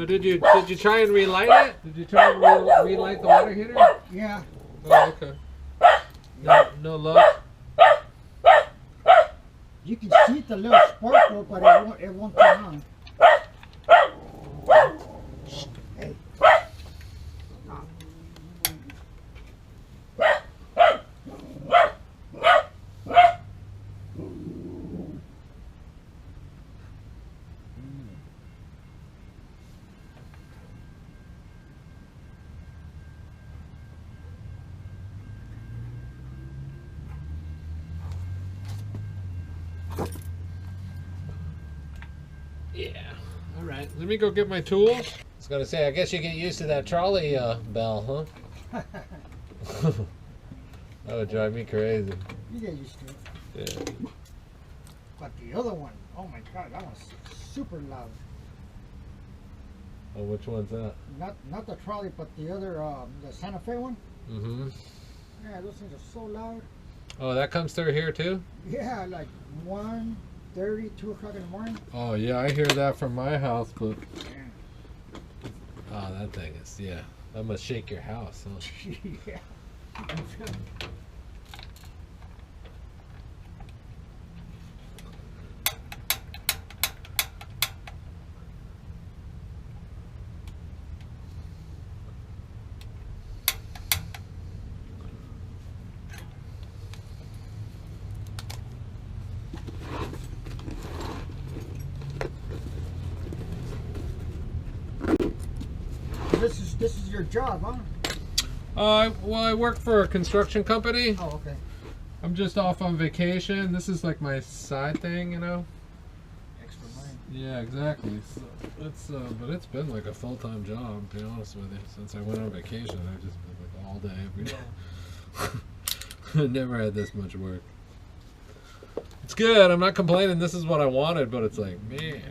So did you try and relight it? Did you try and relight the water heater? Yeah. Oh, okay. No luck. You can see the little sparkle, but it won't turn on. Hey. Yeah. All right. Let me go get my tools. I was gonna say, I guess you get used to that trolley bell, huh? That would drive me crazy. You get used to it. Yeah. But the other one, oh my God, that one's super loud. Oh, which one's that? Not the trolley, but the other, the Santa Fe one. Mm-hmm. Yeah, those things are so loud. Oh, that comes through here too? Yeah, like 1:30, 2 o'clock in the morning. Oh yeah, I hear that from my house, but Yeah. oh, that thing is, yeah, that must shake your house, huh? Yeah. You can feel it. This is your job, huh? Well, I work for a construction company. Oh, okay. I'm just off on vacation. This is like my side thing, you know. Extra money. Yeah, exactly. So it's but it's been like a full-time job, to be honest with you. Since I went on vacation, I've just been like all day, every day. I never had this much work. It's good. I'm not complaining. This is what I wanted, but it's like, man. Yeah.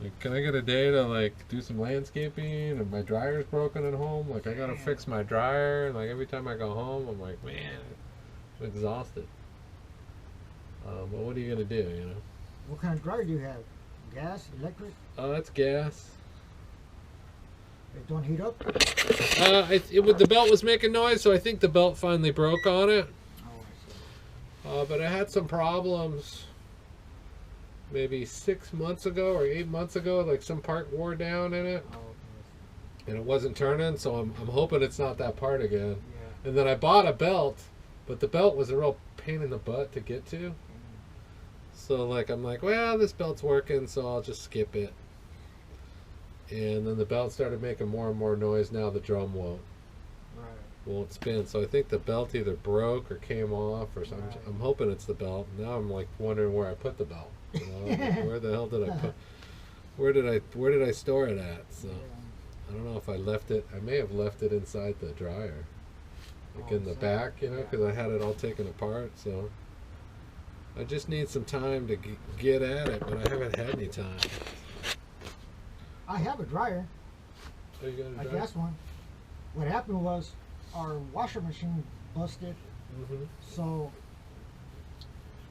Like, can I get a day to like do some landscaping? And my dryer's broken at home. Like, I gotta fix my dryer. And like every time I go home, I'm like, man, I'm exhausted. But what are you gonna do? You know. What kind of dryer do you have? Gas, electric? Oh, that's gas. It don't heat up? The belt was making noise, so I think the belt finally broke on it. Oh, I see. But I had some problems maybe 6 months ago or 8 months ago. Like some part wore down in it, Oh, okay. and it wasn't turning. So I'm hoping it's not that part again. Yeah. And then I bought a belt, but the belt was a real pain in the butt to get to. So like I'm like, well, this belt's working, so I'll just skip it. And then the belt started making more and more noise. Now the drum won't spin. So I think the belt either broke or came off or something. Right. I'm hoping it's the belt. Now I'm like wondering where I put the belt. You know, like, where the hell did I put? Where did I store it at? So I don't know if I left it. I may have left it inside the dryer, like in the back, you know, because I had it all taken apart. So I just need some time to get at it, but I haven't had any time. I have a dryer. Oh, you got a A dryer? gas one. What happened was our washer machine busted. Mm-hmm. So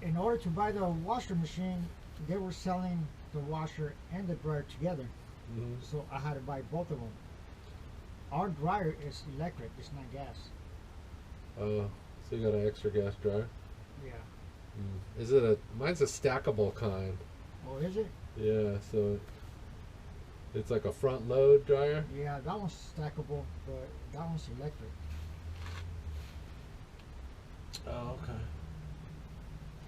in order to buy the washer machine, they were selling the washer and the dryer together. Mm-hmm. So I had to buy both of them. Our dryer is electric, it's not gas. Oh, so you got an extra gas dryer? Yeah. Mm. Is it mine's a stackable kind. Oh, is it? Yeah, so it's like a front load dryer. Yeah, that one's stackable, but that one's electric. Oh, okay.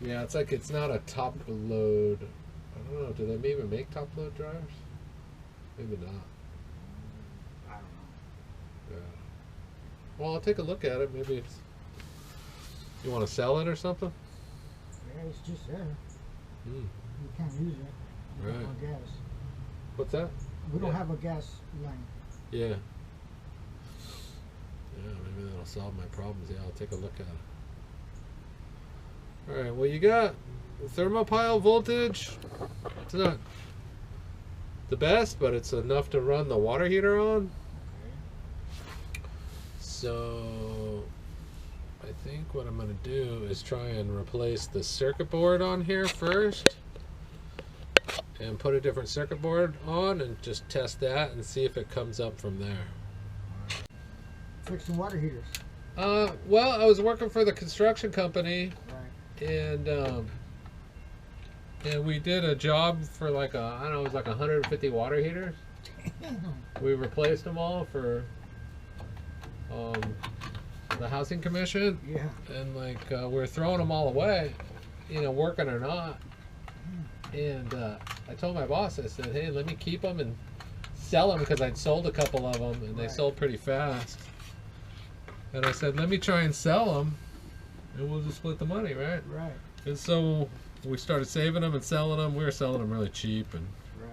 Yeah, it's like it's not a top load. I don't know. Do they even make top load dryers? Maybe not. I don't know. Yeah. Well, I'll take a look at it. Maybe it's. You want to sell it or something? Yeah, it's just there. Hmm. You can't use it. We don't have gas. What's that? We don't have a gas line. Yeah. Yeah, maybe that'll solve my problems. Yeah, I'll take a look at it. Alright, well, you got Thermopile voltage. It's not the best, but it's enough to run the water heater on. Okay. So I think what I'm going to do is try and replace the circuit board on here first. and put a different circuit board on and just test that and see if it comes up from there. Fixing water heaters. Well, I was working for the construction company, Right. and we did a job for like I don't know, it was like 150 water heaters. We replaced them all for the housing commission. Yeah. And like we're throwing them all away, you know, working or not. And I told my boss, I said, hey, let me keep them and sell them, because I'd sold a couple of them and they sold pretty fast. And I said, let me try and sell them, and we'll just split the money, right? Right. And so we started saving them and selling them. We were selling them really cheap and Right.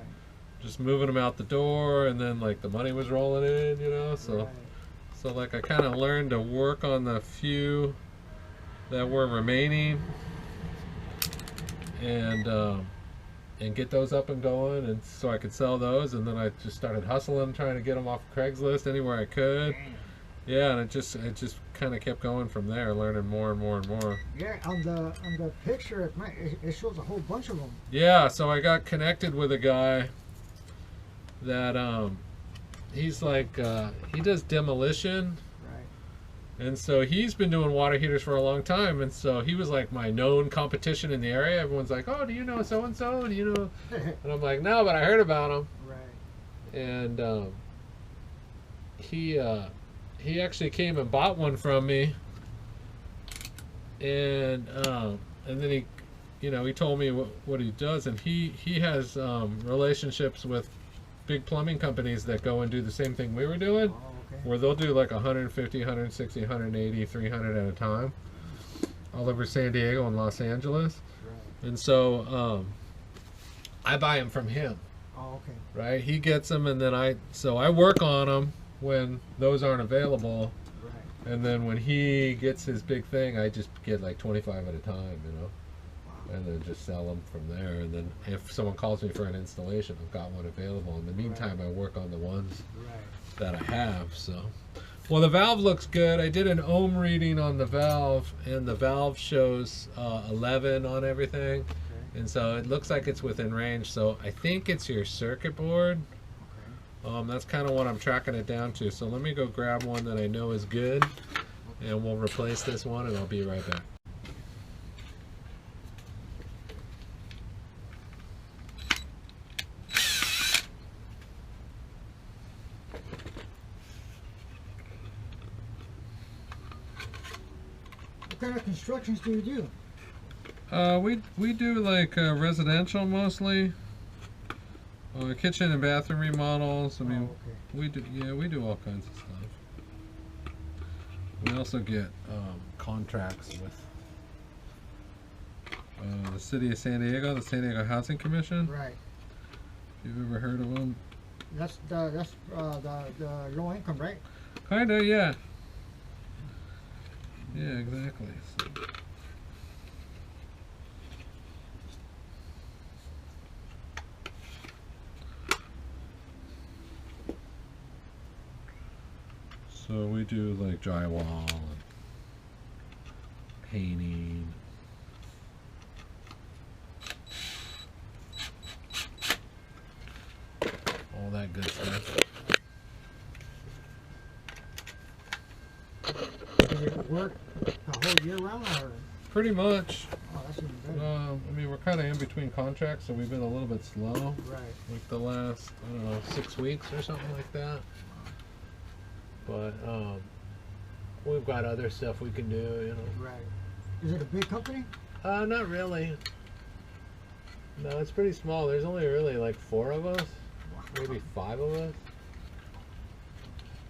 just moving them out the door, and then like the money was rolling in, you know. So Right. so like I kind of learned to work on the few that were remaining, and get those up and going, and so I could sell those. And then I just started hustling, trying to get them off Craigslist anywhere I could. Damn. Yeah, and it just kind of kept going from there, learning more and more and more. Yeah, on the picture, it shows a whole bunch of them. Yeah, so I got connected with a guy that he's like he does demolition, Right. and so he's been doing water heaters for a long time, and so he was like my known competition in the area. Everyone's like, oh, do you know so and so? Do you know? And I'm like, no, but I heard about him. Right. And he actually came and bought one from me, and then he, you know, he told me what he does, and he has relationships with big plumbing companies that go and do the same thing we were doing, Oh, okay. where they'll do like 150, 160, 180, 300 at a time, all over San Diego and Los Angeles. Right. And so I buy them from him, Oh, okay. right? He gets them, and then I work on them when those aren't available, Right. and then when he gets his big thing, I just get like 25 at a time, you know, Wow. and then just sell them from there. And then if someone calls me for an installation, I've got one available. In the meantime, I work on the ones Right. that I have. So, well, the valve looks good. I did an ohm reading on the valve, and the valve shows 11 on everything, Okay. and so it looks like it's within range. So I think it's your circuit board. Okay. That's kind of what I'm tracking it down to. So let me go grab one that I know is good, and we'll replace this one, and I'll be right back. What kind of constructions do you do? We do like residential mostly, kitchen and bathroom remodels. I mean, Oh, okay. we do all kinds of stuff. We also get contracts with the city of San Diego, the San Diego Housing Commission. Right. If you've ever heard of them? That's the low income, right? Kinda, yeah. Yeah, exactly. So we do like drywall and painting. All that good stuff. Does it work the whole year round, or? Pretty much. Oh, that's even better. I mean, we're kind of in between contracts, so we've been a little bit slow. Right. Like the last, I don't know, 6 weeks or something like that. But we've got other stuff we can do, you know. Right. Is it a big company? Not really. No, it's pretty small. There's only really like 4 of us, maybe 5 of us.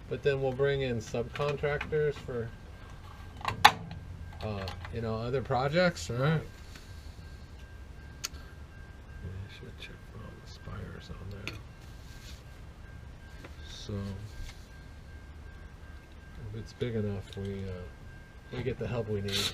But then we'll bring in subcontractors for, you know, other projects, right? I should check for all the spires on there. So, if it's big enough, we get the help we need.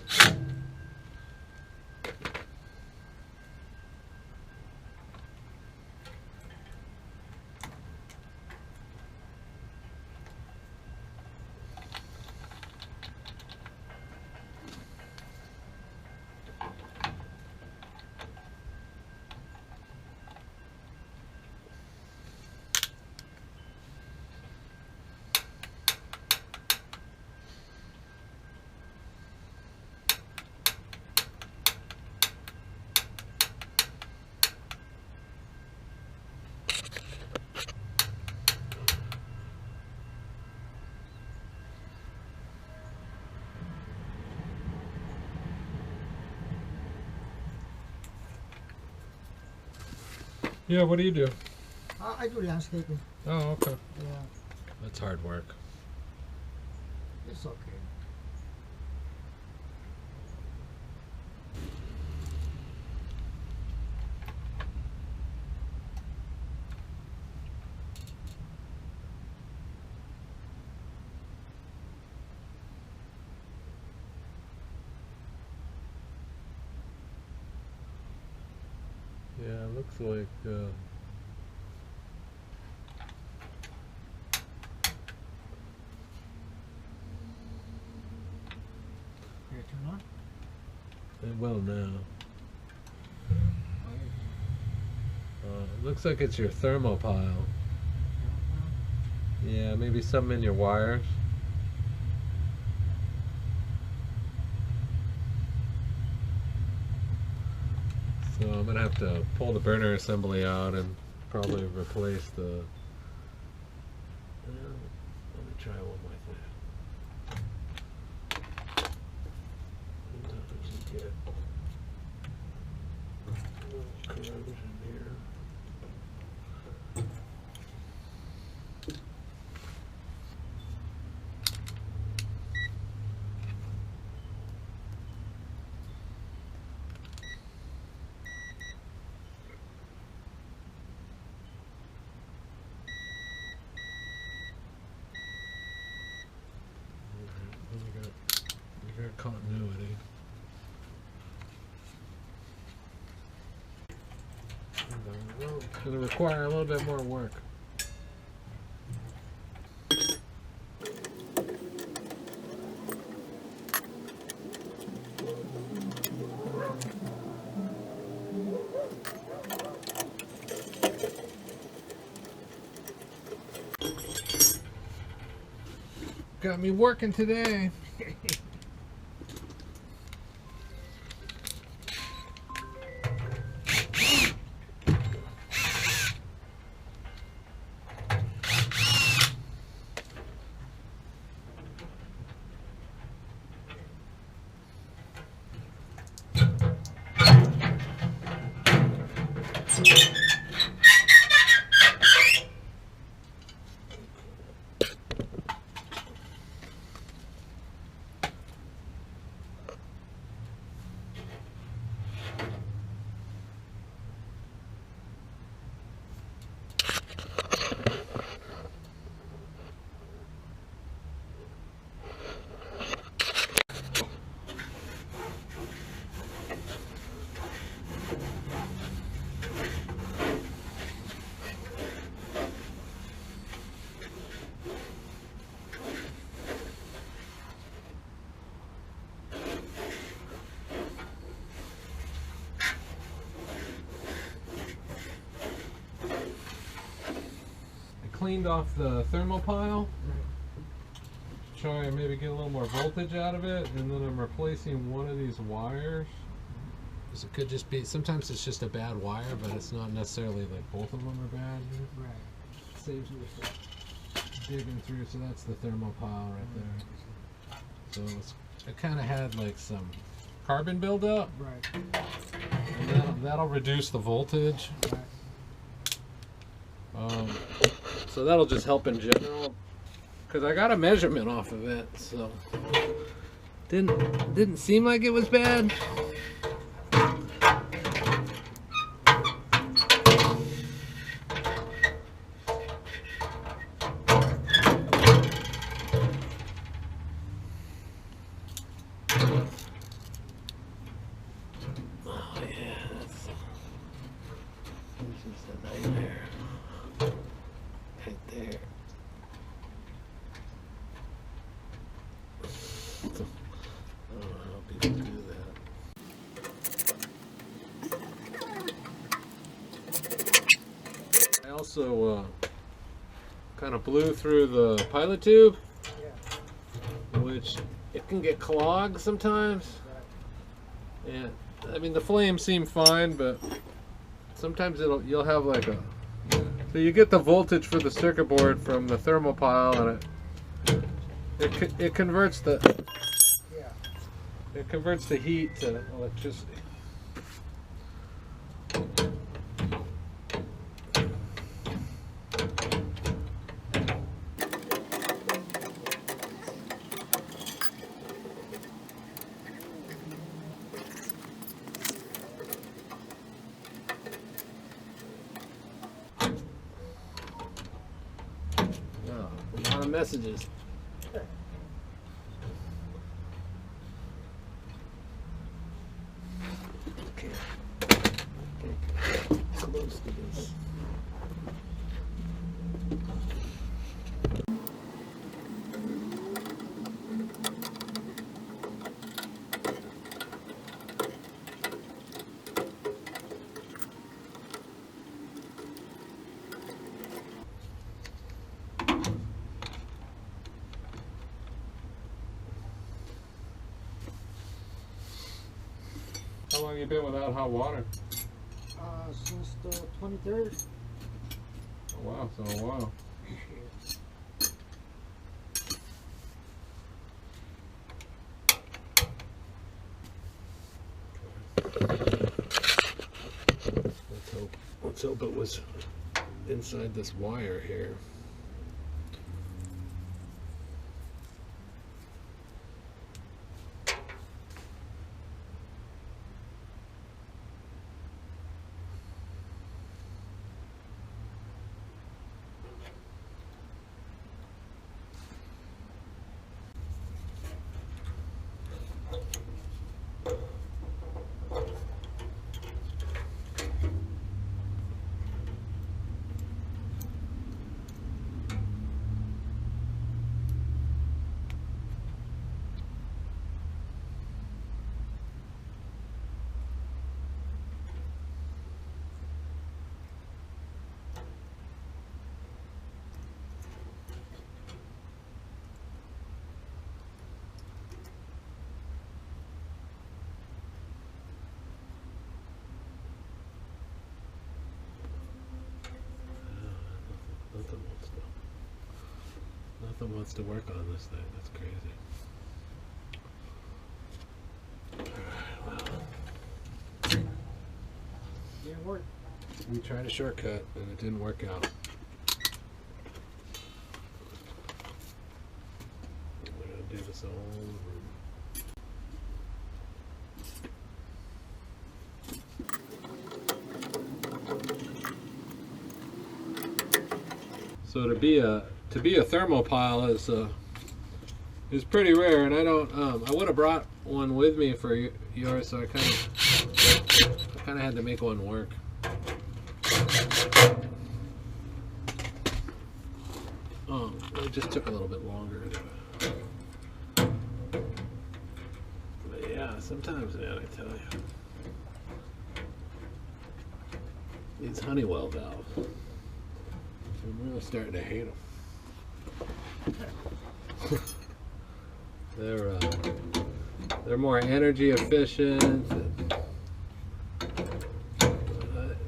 Yeah, what do you do? I do landscaping. Oh, okay. Yeah, That's hard work. it's okay. Yeah, it looks like Here, turn on. it will now. It looks like it's your thermopile. Yeah, maybe something in your wires. So I'm gonna have to pull the burner assembly out and probably replace the. Let me try one more thing. Sometimes you get a little corrosion here. We got continuity. Well, it's going to require a little bit more work. Got me working today. Cleaned off the thermopile. Try and maybe get a little more voltage out of it, and then I'm replacing one of these wires. Because it could just be, sometimes it's just a bad wire, but it's not necessarily like both of them are bad. Right. Saves me digging through, so that's the thermopile right there. So it kind of had like some carbon buildup. Right. And that'll reduce the voltage. Right. So that'll just help in general, because I got a measurement off of it, so didn't seem like it was bad. Oh yeah, this is a nightmare. Right there. I don't know how people do that. I also kind of blew through the pilot tube, which it can get clogged sometimes. And I mean the flames seem fine, but sometimes you'll have like a. So you get the voltage for the circuit board from the thermopile, and it converts the heat to electricity. messages. Okay. Close to this. How long you been without hot water? Since the 23rd. Oh, wow, so a while. Let's hope it was inside this wire here. Nothing wants to work on this thing. That's crazy. Alright, well. Didn't work. We tried a shortcut and it didn't work out. We're gonna do this all over. So to be a thermopile is pretty rare, and I don't. I would have brought one with me for yours, so I kind of had to make one work. Oh, it just took a little bit longer. But yeah, sometimes, man, I tell you, these Honeywell valves, I'm really starting to hate them. They're more energy efficient.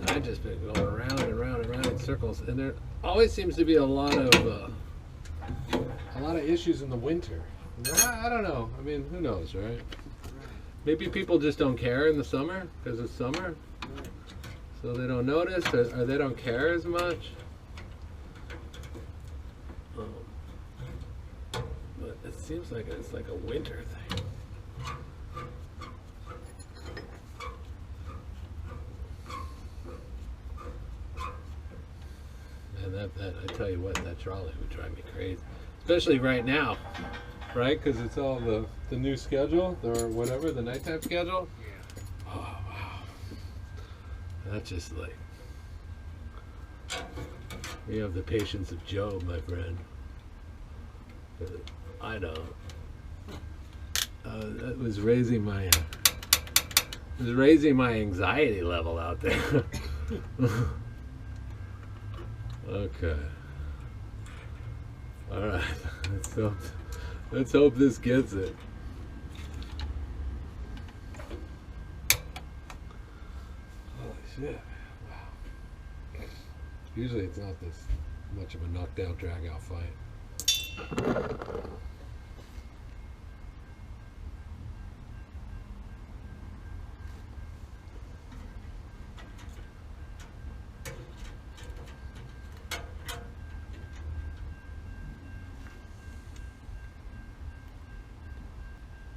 I've just been going around and around and around in circles, and there always seems to be a lot of issues in the winter. I don't know. I mean, who knows, right? Maybe people just don't care in the summer because it's summer, so they don't notice, or they don't care as much. But it seems like it's like a winter thing. And that I tell you what, that trolley would drive me crazy, especially right now, right? Because it's all the new schedule or whatever, the nighttime schedule. Yeah. Oh wow, that's just like, you have the patience of Job, my friend. I know. That was raising my anxiety level out there. Okay. All right. Let's hope this gets it. Holy shit! Wow. Usually it's not this much of a knockdown, drag-out fight.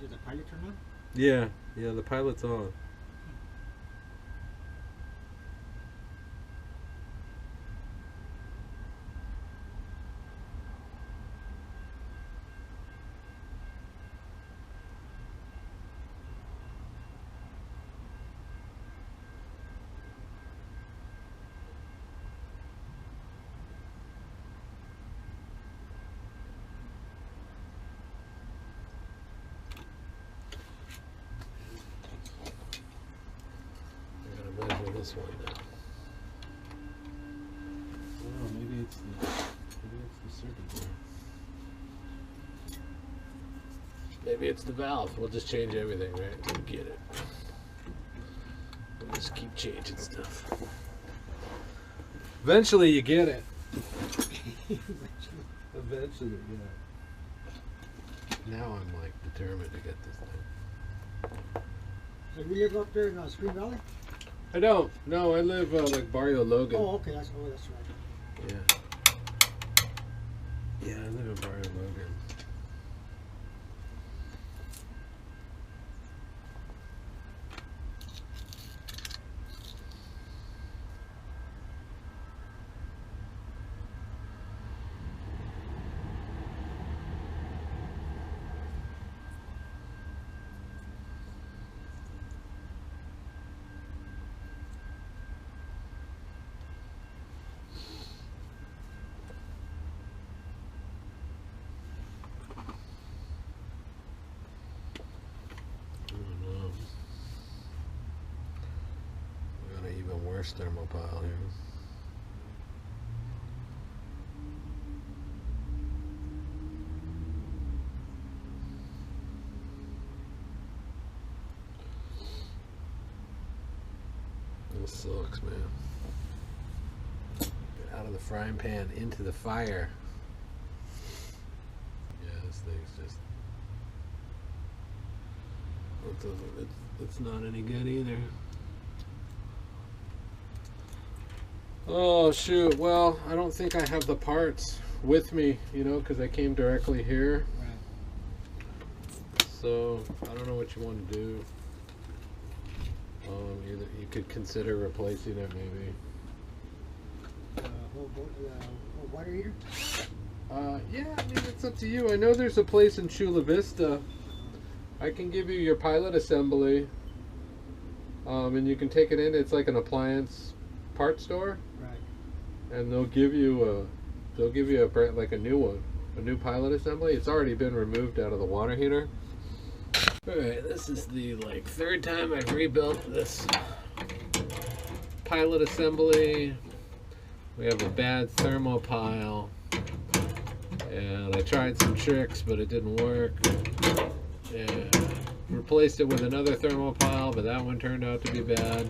Did the pilot turn on? Yeah, the pilot's on. this one now? Oh, maybe it's the circuit board. Maybe it's the valve. We'll just change everything, right? We'll get it. We'll just keep changing stuff. Eventually you get it. Eventually, yeah. Now I'm like determined to get this thing. So you live up there in Spring Valley? I don't. No, I live like Barrio Logan. Oh, okay. That's right. Yeah. Yeah, I live in Barrio Logan. Thermopile here. This sucks, man. Get out of the frying pan into the fire. Yeah, this thing's just... it's not any good either. Oh shoot, well, I don't think I have the parts with me, you know, because I came directly here. Right. So, I don't know what you want to do. You could consider replacing it, maybe. Whole water heater? Yeah, I mean, it's up to you. I know there's a place in Chula Vista. I can give you your pilot assembly. And you can take it in. It's like an appliance part store. And they'll give you like a new one, a new pilot assembly. It's already been removed out of the water heater. All right, this is the like third time I've rebuilt this pilot assembly. We have a bad Thermopile, and I tried some tricks, but it didn't work. And replaced it with another Thermopile, but that one turned out to be bad.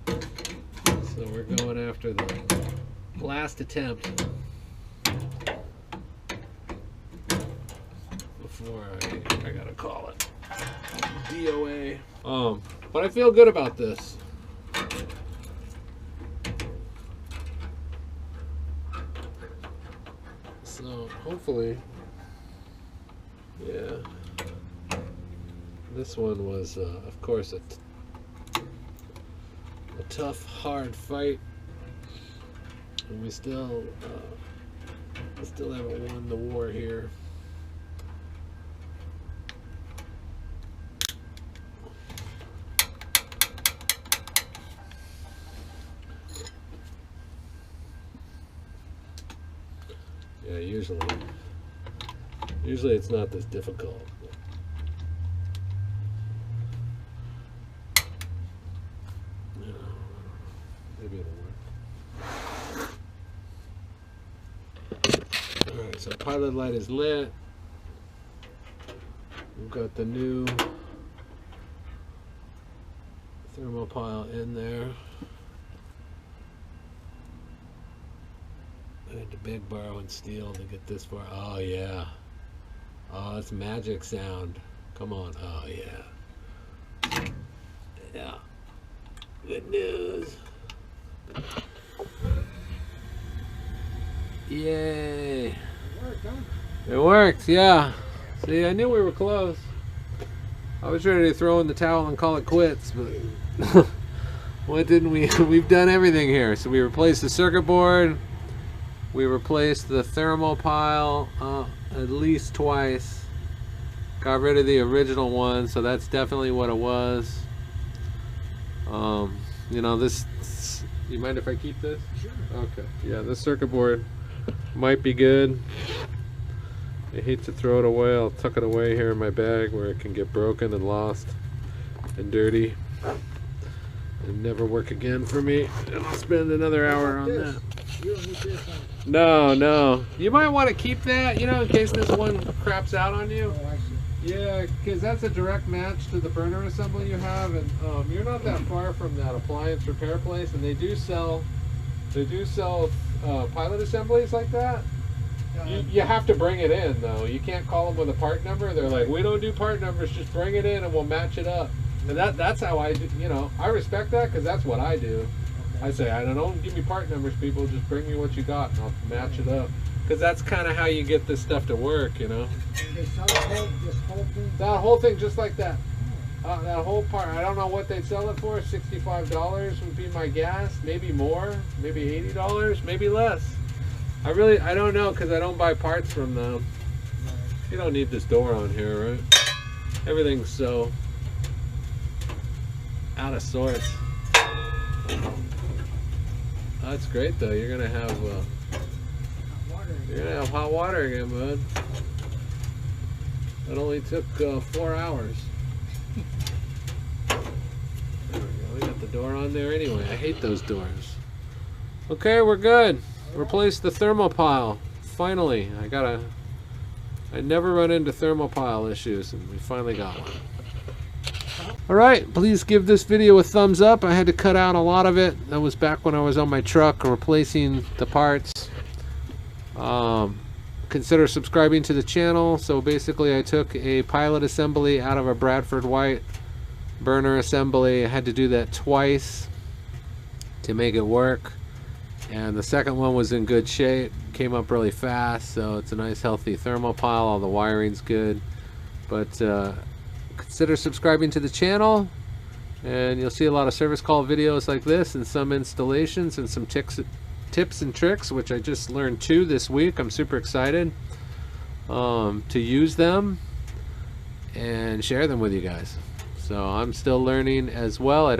So we're going after the last attempt before I gotta call it DOA. But I feel good about this. So hopefully, yeah. This one was, of course, a tough, hard fight. And we still haven't won the war here. Yeah, usually it's not this difficult. Maybe it'll work. Alright, so pilot light is lit. We've got the new Thermopile in there. I had to beg, borrow, and steal to get this far. Oh yeah. Oh, that's magic sound. Come on. Oh yeah. Yeah. Good news. Yay. It worked, yeah. See, I knew we were close. I was ready to throw in the towel and call it quits, but what didn't we? We've done everything here. So we replaced the circuit board. We replaced the Thermopile at least twice. Got rid of the original one, so that's definitely what it was. You know, this, you mind if I keep this? Sure. Okay, yeah, this circuit board might be good. I hate to throw it away. I'll tuck it away here in my bag where it can get broken and lost and dirty. and never work again for me. And I'll spend another hour on that. You don't need this on. No, no. You might want to keep that, you know, in case this one craps out on you. Oh, I see. Yeah, because that's a direct match to the burner assembly you have, and you're not that far from that appliance repair place, and they do sell pilot assemblies like that. You have to bring it in though. You can't call them with a part number. They're like, we don't do part numbers. Just bring it in and we'll match it up. And that's how I do. You know, I respect that because that's what I do. I say, I don't give me part numbers, people. Just bring me what you got and I'll match it up. Because that's kind of how you get this stuff to work, you know. And they sell this whole thing. That whole thing just like that. That whole part. I don't know what they'd sell it for. $65 would be my guess. Maybe more. Maybe $80. Maybe less. I don't know because I don't buy parts from them. You don't need this door on here, right? Everything's so out of sorts. That's great though. You're gonna have hot water again, bud. That only took 4 hours. There we go. We got the door on there anyway. I hate those doors. Okay, we're good. Replace the Thermopile. Finally, I never run into Thermopile issues, and we finally got one. Alright, please give this video a thumbs up. I had to cut out a lot of it. That was back when I was on my truck replacing the parts. Consider subscribing to the channel. So basically I took a pilot assembly out of a Bradford White burner assembly. I had to do that twice to make it work. And the second one was in good shape, came up really fast, so it's a nice healthy Thermopile. All the wiring's good. But consider subscribing to the channel, and you'll see a lot of service call videos like this, and some installations and some tips and tricks, which I just learned 2 this week. I'm super excited to use them and share them with you guys. So I'm still learning as well.